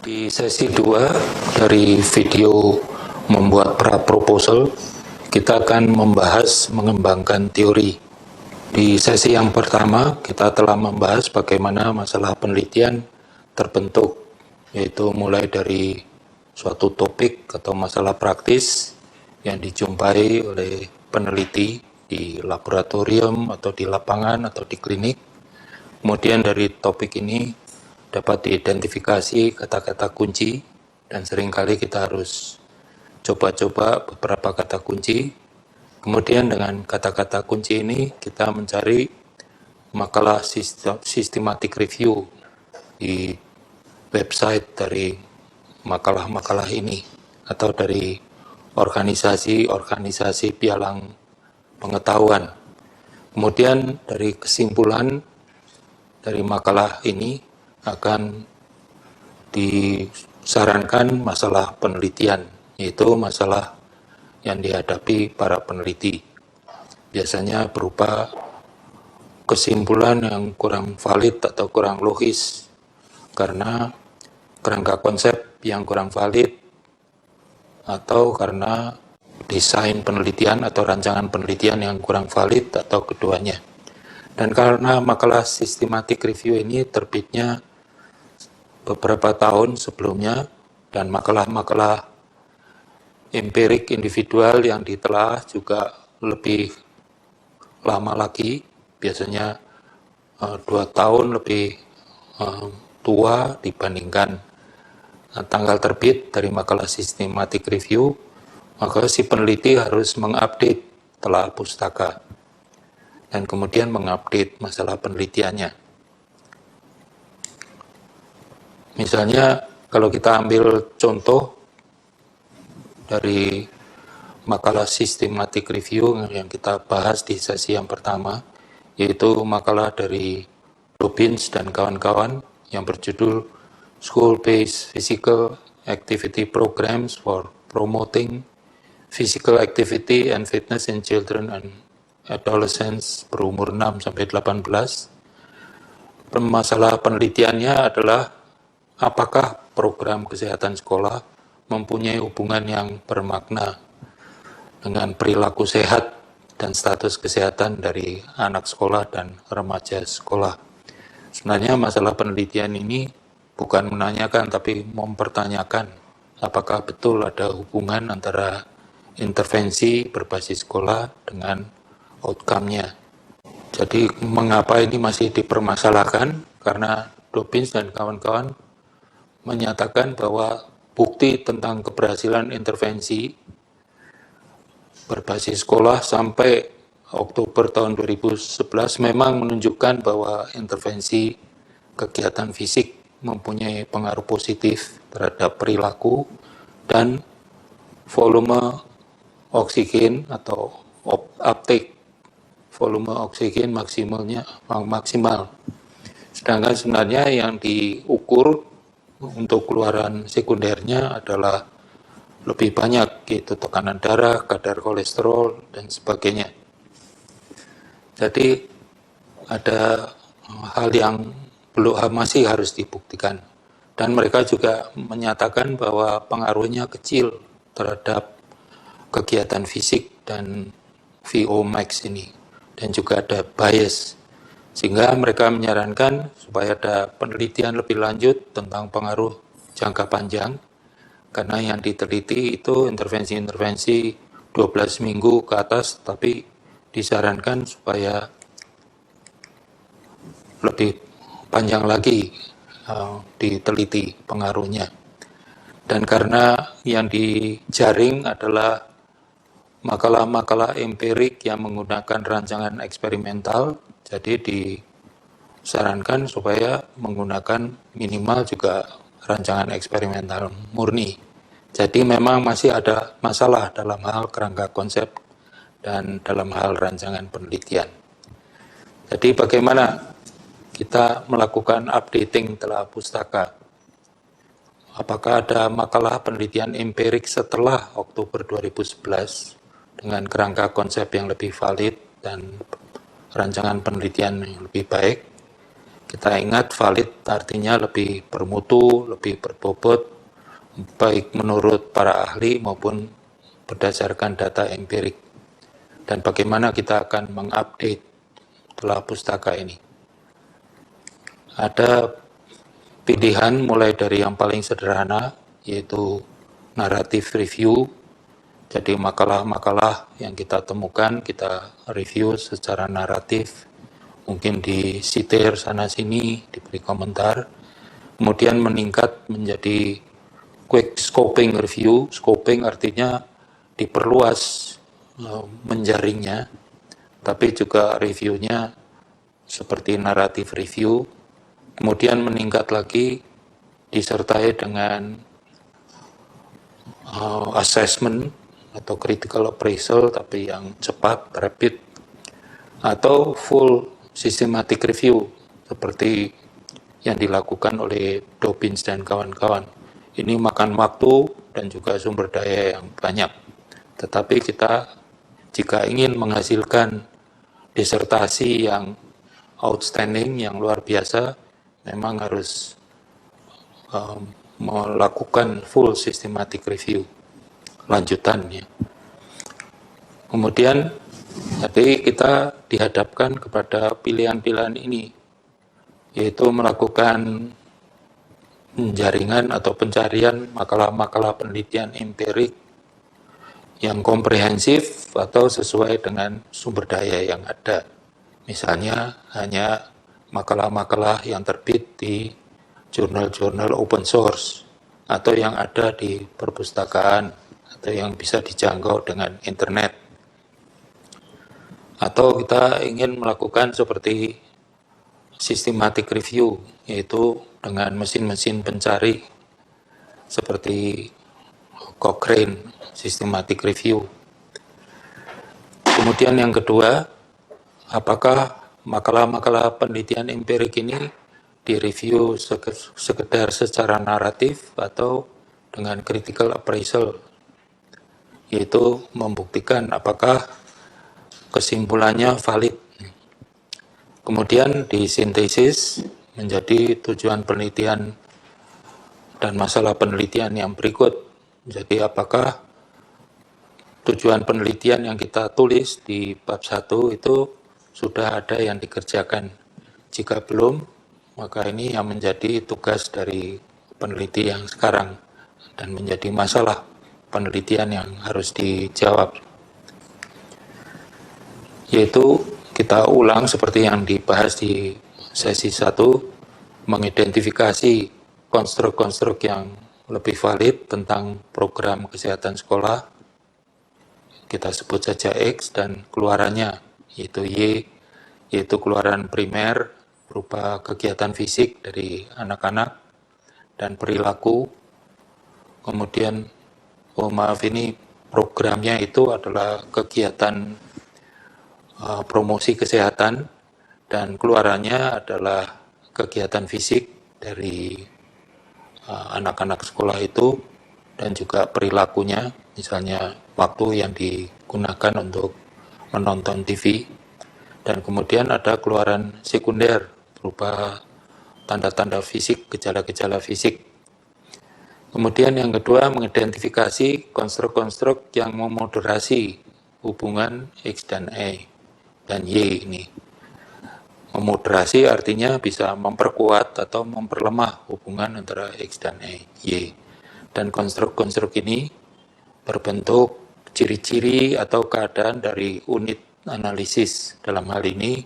Di sesi 2 dari video membuat pra-proposal, kita akan membahas mengembangkan teori. Di sesi yang pertama, kita telah membahas bagaimana masalah penelitian terbentuk, yaitu mulai dari suatu topik atau masalah praktis yang dijumpai oleh peneliti di laboratorium atau di lapangan atau di klinik. Kemudian dari topik ini dapat diidentifikasi kata-kata kunci, dan seringkali kita harus coba-coba beberapa kata kunci. Kemudian dengan kata-kata kunci ini kita mencari makalah systematic review di website dari makalah-makalah ini atau dari organisasi-organisasi pialang pengetahuan. Kemudian dari kesimpulan dari makalah ini akan disarankan masalah penelitian, yaitu masalah yang dihadapi para peneliti. Biasanya berupa kesimpulan yang kurang valid atau kurang logis, karena kerangka konsep yang kurang valid, atau karena desain penelitian atau rancangan penelitian yang kurang valid, atau keduanya. Dan karena makalah systematic review ini terbitnya beberapa tahun sebelumnya, dan makalah-makalah empirik individual yang ditelaah juga lebih lama lagi, biasanya 2 tahun lebih tua dibandingkan tanggal terbit dari makalah systematic review, maka si peneliti harus mengupdate telah pustaka dan kemudian mengupdate masalah penelitiannya. Misalnya, kalau kita ambil contoh dari makalah systematic review yang kita bahas di sesi yang pertama, yaitu makalah dari Robbins dan kawan-kawan yang berjudul School-Based Physical Activity Programs for Promoting Physical Activity and Fitness in Children and Adolescents berumur 6-18. Masalah penelitiannya adalah apakah program kesehatan sekolah mempunyai hubungan yang bermakna dengan perilaku sehat dan status kesehatan dari anak sekolah dan remaja sekolah. Sebenarnya masalah penelitian ini bukan menanyakan, tapi mempertanyakan apakah betul ada hubungan antara intervensi berbasis sekolah dengan outcome-nya. Jadi mengapa ini masih dipermasalahkan? Karena Robbins dan kawan-kawan menyatakan bahwa bukti tentang keberhasilan intervensi berbasis sekolah sampai Oktober tahun 2011 memang menunjukkan bahwa intervensi kegiatan fisik mempunyai pengaruh positif terhadap perilaku dan volume oksigen atau uptake volume oksigen maksimal. Sedangkan sebenarnya yang diukur untuk keluaran sekundernya adalah lebih banyak, yaitu tekanan darah, kadar kolesterol, dan sebagainya. Jadi ada hal yang masih harus dibuktikan. Dan mereka juga menyatakan bahwa pengaruhnya kecil terhadap kegiatan fisik dan VO max ini. Dan juga ada bias. Sehingga mereka menyarankan supaya ada penelitian lebih lanjut tentang pengaruh jangka panjang, karena yang diteliti itu intervensi-intervensi 12 minggu ke atas, tapi disarankan supaya lebih panjang lagi diteliti pengaruhnya. Dan karena yang dijaring adalah makalah-makalah empirik yang menggunakan rancangan eksperimental, jadi disarankan supaya menggunakan minimal juga rancangan eksperimental murni. Jadi memang masih ada masalah dalam hal kerangka konsep dan dalam hal rancangan penelitian. Jadi bagaimana kita melakukan updating telah pustaka? Apakah ada makalah penelitian empirik setelah Oktober 2011 dengan kerangka konsep yang lebih valid dan rancangan penelitian yang lebih baik? Kita ingat valid artinya lebih bermutu, lebih berbobot, baik menurut para ahli maupun berdasarkan data empirik. Dan bagaimana kita akan mengupdate telah pustaka ini. Ada pilihan mulai dari yang paling sederhana, yaitu naratif review. Jadi makalah-makalah yang kita temukan, kita review secara naratif, mungkin disitir sana-sini, diberi komentar, kemudian meningkat menjadi quick scoping review. Scoping artinya diperluas menjaringnya, tapi juga reviewnya seperti naratif review. Kemudian meningkat lagi disertai dengan assessment atau critical appraisal, tapi yang cepat, rapid, atau full systematic review seperti yang dilakukan oleh Dobbins dan kawan-kawan. Ini makan waktu dan juga sumber daya yang banyak. Tetapi kita jika ingin menghasilkan disertasi yang outstanding, yang luar biasa, memang harus melakukan full systematic review lanjutannya. Kemudian jadi kita dihadapkan kepada pilihan-pilihan ini, yaitu melakukan jaringan atau pencarian makalah-makalah penelitian empirik yang komprehensif atau sesuai dengan sumber daya yang ada. Misalnya hanya makalah-makalah yang terbit di jurnal-jurnal open source atau yang ada di perpustakaan atau yang bisa dijangkau dengan internet. Atau kita ingin melakukan seperti systematic review, yaitu dengan mesin-mesin pencari seperti Cochrane systematic review. Kemudian yang kedua, apakah makalah-makalah penelitian empirik ini direview sekedar secara naratif atau dengan critical appraisal, yaitu membuktikan apakah kesimpulannya valid. Kemudian disintesis menjadi tujuan penelitian dan masalah penelitian yang berikut. Jadi apakah tujuan penelitian yang kita tulis di bab 1 itu sudah ada yang dikerjakan. Jika belum, maka ini yang menjadi tugas dari peneliti yang sekarang dan menjadi masalah penelitian yang harus dijawab. Yaitu kita ulang seperti yang dibahas di sesi 1, mengidentifikasi konstruk-konstruk yang lebih valid tentang program kesehatan sekolah, kita sebut saja X, dan keluarannya yaitu Y, yaitu keluaran primer berupa kegiatan fisik dari anak-anak dan perilaku. Kemudian, ini programnya itu adalah kegiatan promosi kesehatan, dan keluarannya adalah kegiatan fisik dari anak-anak sekolah itu, dan juga perilakunya, misalnya waktu yang digunakan untuk menonton TV. Dan kemudian ada keluaran sekunder berupa tanda-tanda fisik, gejala-gejala fisik. Kemudian yang kedua, mengidentifikasi konstruk-konstruk yang memoderasi hubungan X dan dan Y ini. Memoderasi artinya bisa memperkuat atau memperlemah hubungan antara X dan Y. Dan konstruk-konstruk ini berbentuk ciri-ciri atau keadaan dari unit analisis. Dalam hal ini,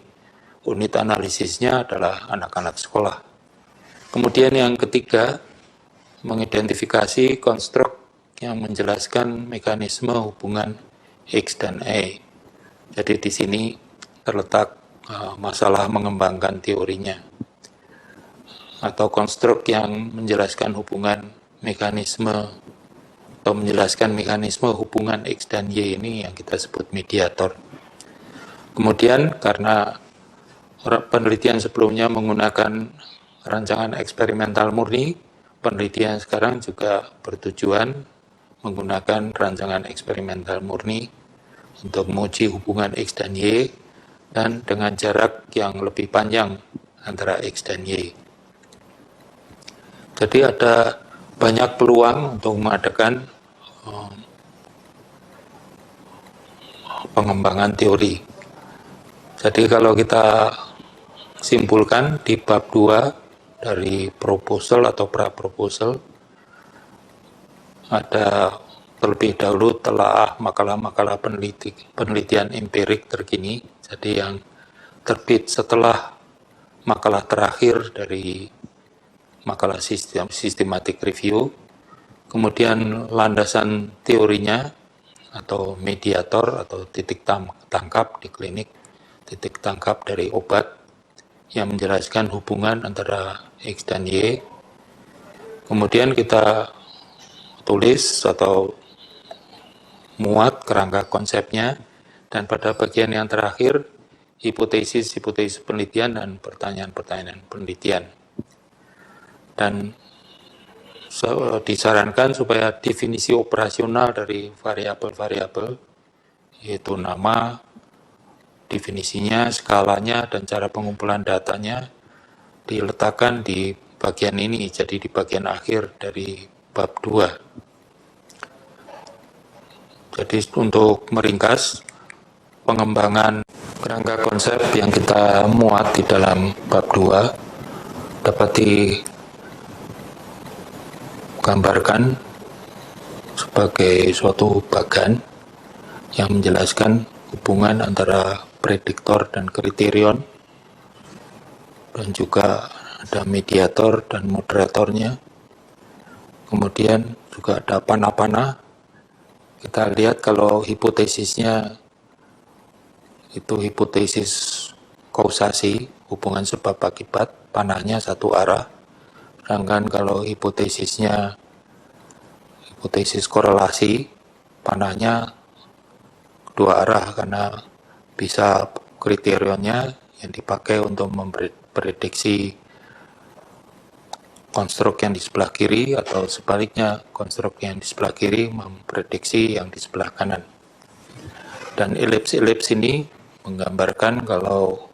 unit analisisnya adalah anak-anak sekolah. Kemudian yang ketiga, mengidentifikasi konstruk yang menjelaskan mekanisme hubungan X dan Jadi di sini terletak masalah mengembangkan teorinya, atau konstruk yang menjelaskan hubungan mekanisme atau menjelaskan mekanisme hubungan X dan Y ini yang kita sebut mediator. Kemudian karena penelitian sebelumnya menggunakan rancangan eksperimental murni, penelitian sekarang juga bertujuan menggunakan rancangan eksperimental murni untuk menguji hubungan X dan Y, dan dengan jarak yang lebih panjang antara X dan Y. Jadi ada banyak peluang untuk mengadakan pengembangan teori. Jadi kalau kita simpulkan di bab 2 dari proposal atau pra-proposal, ada terlebih dahulu telaah makalah-makalah penelitian empirik terkini, jadi yang terbit setelah makalah terakhir dari makalah systematic review, kemudian landasan teorinya atau mediator atau titik tangkap di klinik, titik tangkap dari obat yang menjelaskan hubungan antara X dan Y. Kemudian kita tulis atau muat kerangka konsepnya, dan pada bagian yang terakhir hipotesis penelitian dan pertanyaan-pertanyaan penelitian. Dan disarankan supaya definisi operasional dari variabel-variabel, yaitu nama, definisinya, skalanya, dan cara pengumpulan datanya diletakkan di bagian ini, jadi di bagian akhir dari bab 2. Jadi untuk meringkas, pengembangan kerangka konsep yang kita muat di dalam bab 2 dapat digambarkan sebagai suatu bagan yang menjelaskan hubungan antara prediktor dan kriterion, dan juga ada mediator dan moderatornya. Kemudian juga ada panah-panah. Kita lihat kalau hipotesisnya itu hipotesis kausasi, hubungan sebab akibat, panahnya satu arah. Sedangkan kalau hipotesisnya hipotesis korelasi, panahnya dua arah, karena bisa kriterionnya yang dipakai untuk memprediksi konstruk yang di sebelah kiri, atau sebaliknya konstruk yang di sebelah kiri memprediksi yang di sebelah kanan. Dan elips-elips ini menggambarkan kalau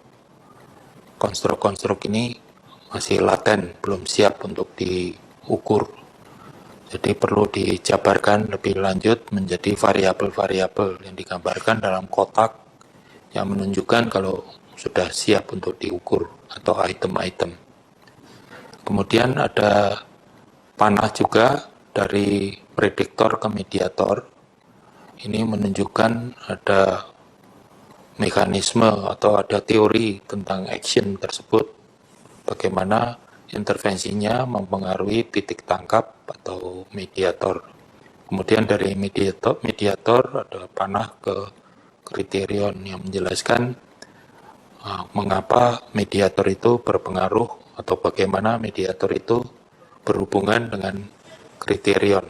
konstruk-konstruk ini masih laten, belum siap untuk diukur. Jadi perlu dijabarkan lebih lanjut menjadi variabel-variabel yang digambarkan dalam kotak yang menunjukkan kalau sudah siap untuk diukur atau item-item. Kemudian ada panah juga dari prediktor ke mediator. Ini menunjukkan ada mekanisme atau ada teori tentang action tersebut, bagaimana intervensinya mempengaruhi titik tangkap atau mediator. Kemudian dari mediator ada panah ke kriterion yang menjelaskan mengapa mediator itu berpengaruh atau bagaimana mediator itu berhubungan dengan kriterion.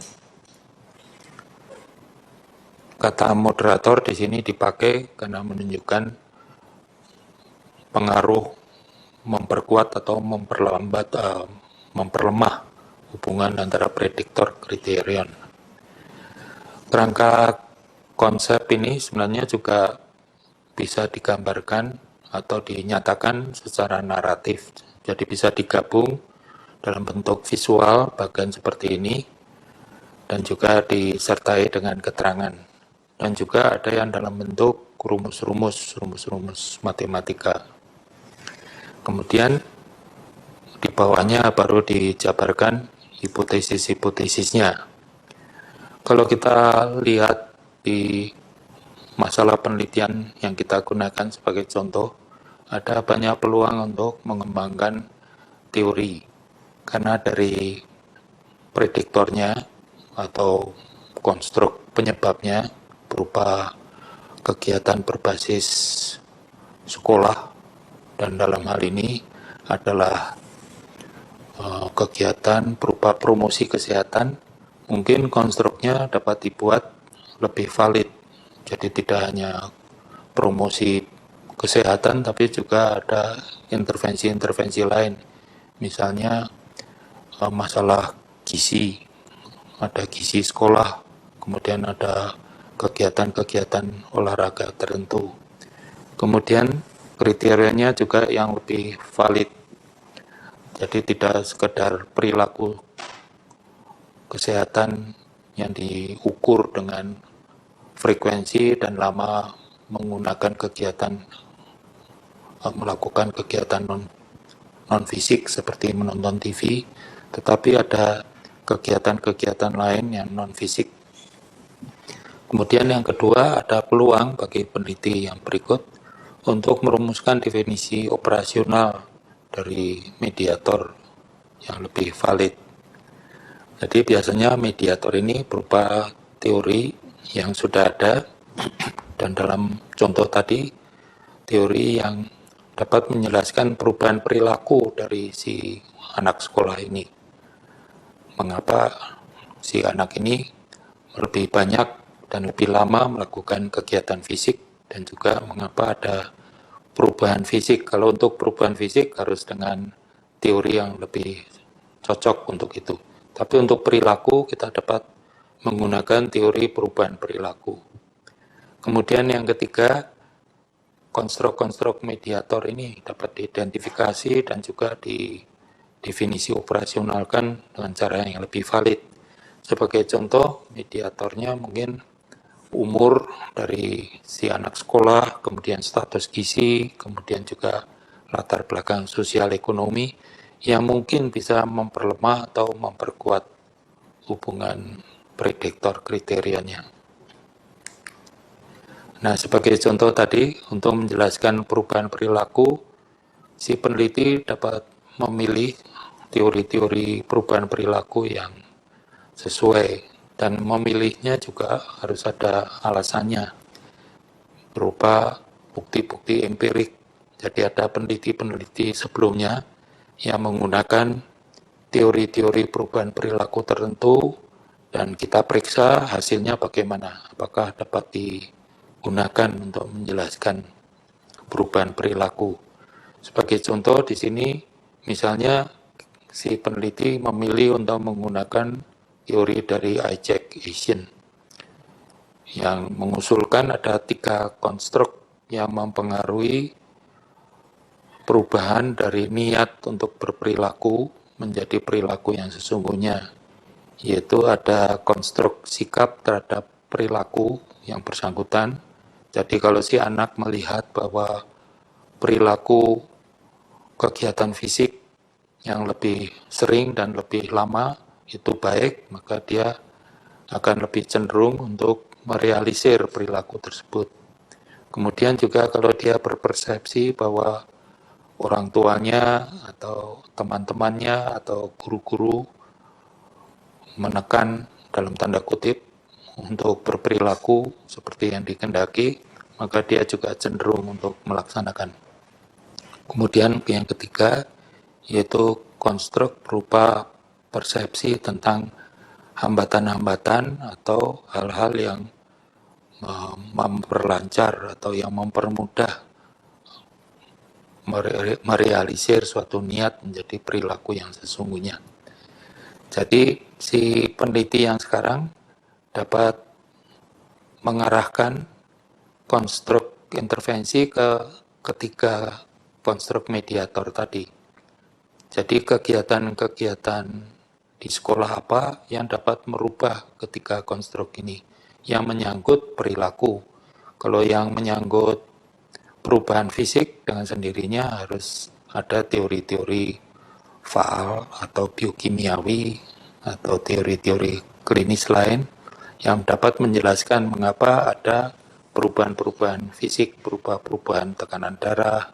Kata moderator di sini dipakai karena menunjukkan pengaruh memperkuat atau memperlemah hubungan antara prediktor kriterion. Kerangka konsep ini sebenarnya juga bisa digambarkan atau dinyatakan secara naratif. Jadi bisa digabung dalam bentuk visual bagan seperti ini, dan juga disertai dengan keterangan. Dan juga ada yang dalam bentuk rumus-rumus matematika. Kemudian di bawahnya baru dijabarkan hipotesis-hipotesisnya. Kalau kita lihat di masalah penelitian yang kita gunakan sebagai contoh, ada banyak peluang untuk mengembangkan teori, karena dari prediktornya atau konstruk penyebabnya berupa kegiatan berbasis sekolah, dan dalam hal ini adalah kegiatan berupa promosi kesehatan, mungkin konstruknya dapat dibuat lebih valid. Jadi tidak hanya promosi kesehatan, tapi juga ada intervensi-intervensi lain. Misalnya masalah gizi, ada gizi sekolah, kemudian ada kegiatan-kegiatan olahraga tertentu. Kemudian kriterianya juga yang lebih valid, Jadi tidak sekedar perilaku kesehatan yang diukur dengan frekuensi dan lama menggunakan kegiatan, melakukan kegiatan non fisik seperti menonton TV, tetapi ada kegiatan-kegiatan lain yang non fisik. Kemudian yang kedua, ada peluang bagi peneliti yang berikut untuk merumuskan definisi operasional dari mediator yang lebih valid. Jadi biasanya mediator ini berupa teori yang sudah ada, dan dalam contoh tadi, teori yang dapat menjelaskan perubahan perilaku dari si anak sekolah ini. Mengapa si anak ini lebih banyak dan lebih lama melakukan kegiatan fisik, dan juga mengapa ada perubahan fisik. Kalau untuk perubahan fisik harus dengan teori yang lebih cocok untuk itu. Tapi untuk perilaku kita dapat menggunakan teori perubahan perilaku. Kemudian yang ketiga, konstruk-konstruk mediator ini dapat diidentifikasi dan juga didefinisi operasionalkan dengan cara yang lebih valid. Sebagai contoh, mediatornya mungkin umur dari si anak sekolah, kemudian status gizi, kemudian juga latar belakang sosial ekonomi yang mungkin bisa memperlemah atau memperkuat hubungan prediktor kriterianya. Nah, sebagai contoh tadi, untuk menjelaskan perubahan perilaku, si peneliti dapat memilih teori-teori perubahan perilaku yang sesuai, dan memilihnya juga harus ada alasannya berupa bukti-bukti empirik. Jadi ada peneliti-peneliti sebelumnya yang menggunakan teori-teori perubahan perilaku tertentu, dan kita periksa hasilnya bagaimana, apakah dapat digunakan untuk menjelaskan perubahan perilaku. Sebagai contoh di sini, misalnya si peneliti memilih untuk menggunakan teori dari Jack Asian yang mengusulkan ada 3 konstruk yang mempengaruhi perubahan dari niat untuk berperilaku menjadi perilaku yang sesungguhnya, yaitu ada konstruk sikap terhadap perilaku yang bersangkutan. Jadi kalau si anak melihat bahwa perilaku kegiatan fisik yang lebih sering dan lebih lama itu baik, maka dia akan lebih cenderung untuk merealisir perilaku tersebut. Kemudian juga kalau dia berpersepsi bahwa orang tuanya atau teman-temannya atau guru-guru menekan dalam tanda kutip untuk berperilaku seperti yang dikehendaki, maka dia juga cenderung untuk melaksanakan. Kemudian yang ketiga, yaitu konstruk berupa persepsi tentang hambatan-hambatan atau hal-hal yang memperlancar atau yang mempermudah merealisir suatu niat menjadi perilaku yang sesungguhnya. Jadi si peneliti yang sekarang dapat mengarahkan konstruk intervensi ke ketiga konstruk mediator tadi. Jadi kegiatan-kegiatan di sekolah apa yang dapat merubah ketiga konstruk ini yang menyangkut perilaku. Kalau yang menyangkut perubahan fisik, dengan sendirinya harus ada teori-teori faal atau biokimiawi atau teori-teori klinis lain yang dapat menjelaskan mengapa ada perubahan-perubahan fisik, berupa perubahan tekanan darah,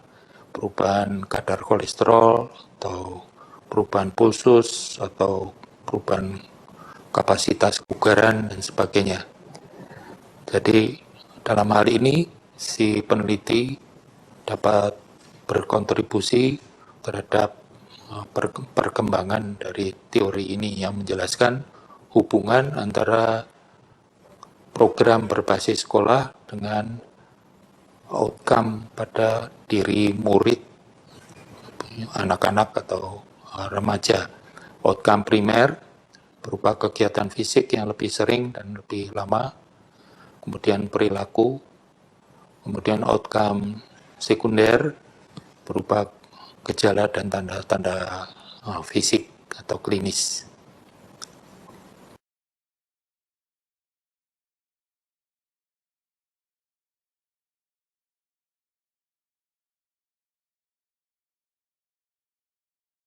perubahan kadar kolesterol, atau perubahan pulsus, atau perubahan kapasitas kebugaran, dan sebagainya. Jadi dalam hal ini si peneliti dapat berkontribusi terhadap perkembangan dari teori ini yang menjelaskan hubungan antara program berbasis sekolah dengan outcome pada diri murid, anak-anak atau remaja. Outcome primer berupa kegiatan fisik yang lebih sering dan lebih lama, kemudian perilaku, kemudian outcome sekunder berupa gejala dan tanda-tanda fisik atau klinis.